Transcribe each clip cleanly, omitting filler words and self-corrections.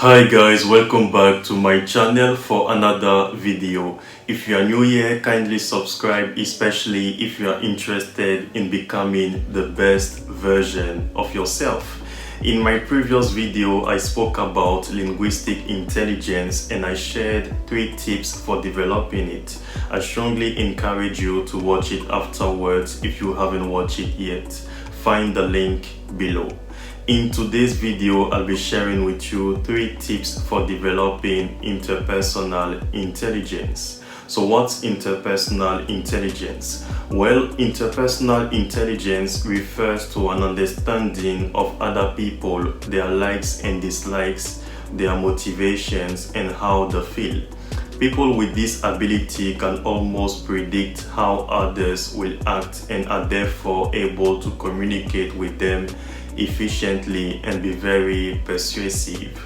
Hi guys, welcome back to my channel for another video. If you are new here, kindly subscribe, especially if you are interested in becoming the best version of yourself. In my previous video, I spoke about linguistic intelligence and I shared 3 tips for developing it. I strongly encourage you to watch it afterwards if you haven't watched it yet. Find the link below. In today's video, I'll be sharing with you 3 tips for developing interpersonal intelligence. So what's interpersonal intelligence? Well, interpersonal intelligence refers to an understanding of other people, their likes and dislikes, their motivations, and how they feel. People with this ability can almost predict how others will act and are therefore able to communicate with them efficiently and be very persuasive.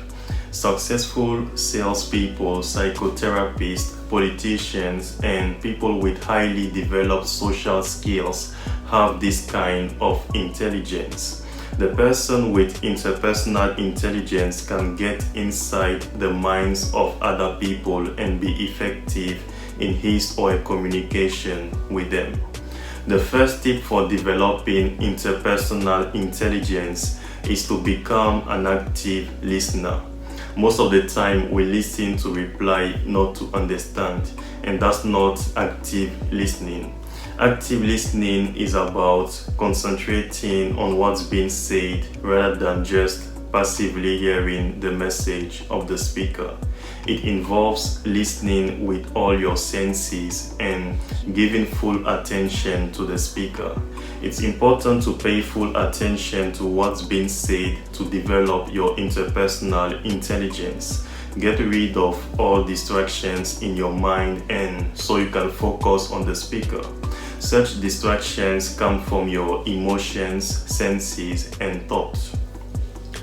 Successful salespeople, psychotherapists, politicians, and people with highly developed social skills have this kind of intelligence. The person with interpersonal intelligence can get inside the minds of other people and be effective in his or her communication with them. The first tip for developing interpersonal intelligence is to become an active listener. Most of the time we listen to reply, not to understand, and that's not active listening. Active listening is about concentrating on what's being said rather than just passively hearing the message of the speaker. It involves listening with all your senses and giving full attention to the speaker. It's important to pay full attention to what's being said to develop your interpersonal intelligence. Get rid of all distractions in your mind and so you can focus on the speaker. Such distractions come from your emotions, senses, and thoughts.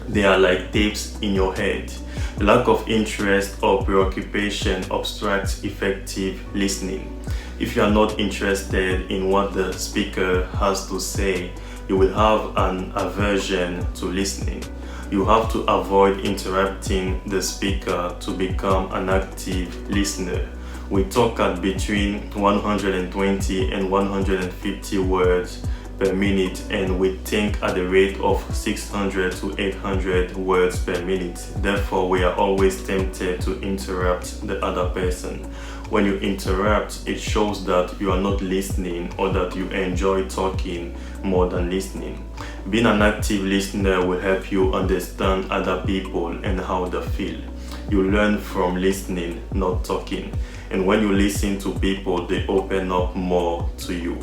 They are like tapes in your head. Lack of interest or preoccupation obstructs effective listening. If you are not interested in what the speaker has to say, you will have an aversion to listening. You have to avoid interrupting the speaker to become an active listener. We talk at between 120 and 150 words per minute, and we think at the rate of 600 to 800 words per minute. Therefore, we are always tempted to interrupt the other person. When you interrupt, it shows that you are not listening or that you enjoy talking more than listening. Being an active listener will help you understand other people and how they feel. You learn from listening, not talking. And when you listen to people, they open up more to you.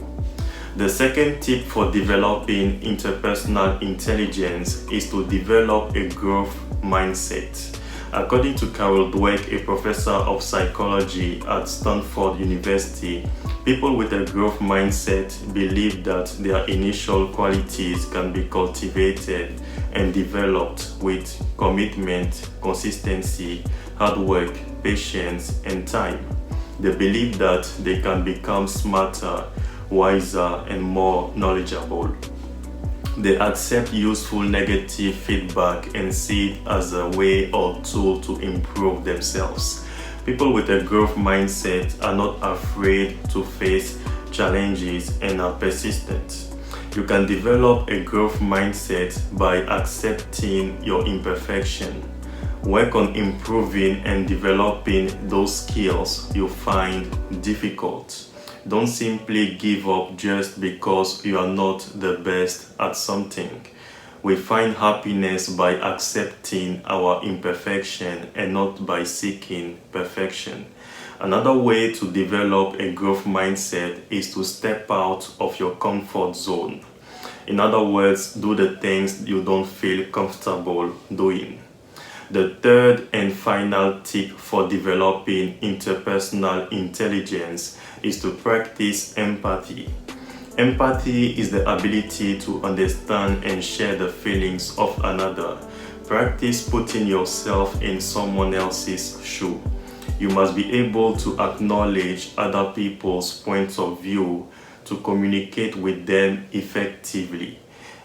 The second tip for developing interpersonal intelligence is to develop a growth mindset. According to Carol Dweck, a professor of psychology at Stanford University, people with a growth mindset believe that their initial qualities can be cultivated and developed with commitment, consistency, hard work, patience, and time. They believe that they can become smarter, wiser, and more knowledgeable. They accept useful negative feedback and see it as a way or tool to improve themselves. People with a growth mindset are not afraid to face challenges and are persistent. You can develop a growth mindset by accepting your imperfection. Work on improving and developing those skills you find difficult. Don't simply give up just because you are not the best at something. We find happiness by accepting our imperfection and not by seeking perfection. Another way to develop a growth mindset is to step out of your comfort zone. In other words, do the things you don't feel comfortable doing. The third and final tip for developing interpersonal intelligence is to practice empathy. Empathy is the ability to understand and share the feelings of another. Practice putting yourself in someone else's shoe. You must be able to acknowledge other people's points of view to communicate with them effectively.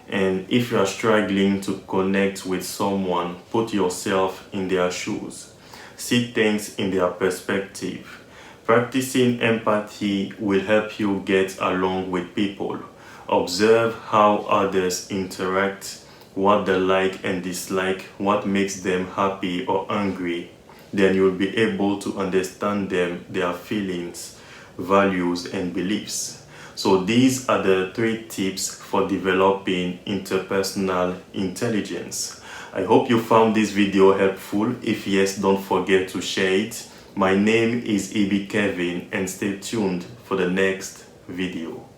And if you are struggling to connect with someone, put yourself in their shoes. See things in their perspective. Practicing empathy will help you get along with people. Observe how others interact, what they like and dislike, what makes them happy or angry. Then you'll be able to understand them, their feelings, values, and beliefs. So these are the 3 tips for developing interpersonal intelligence. I hope you found this video helpful. If yes, don't forget to share it. My name is Ibi Kevin and stay tuned for the next video.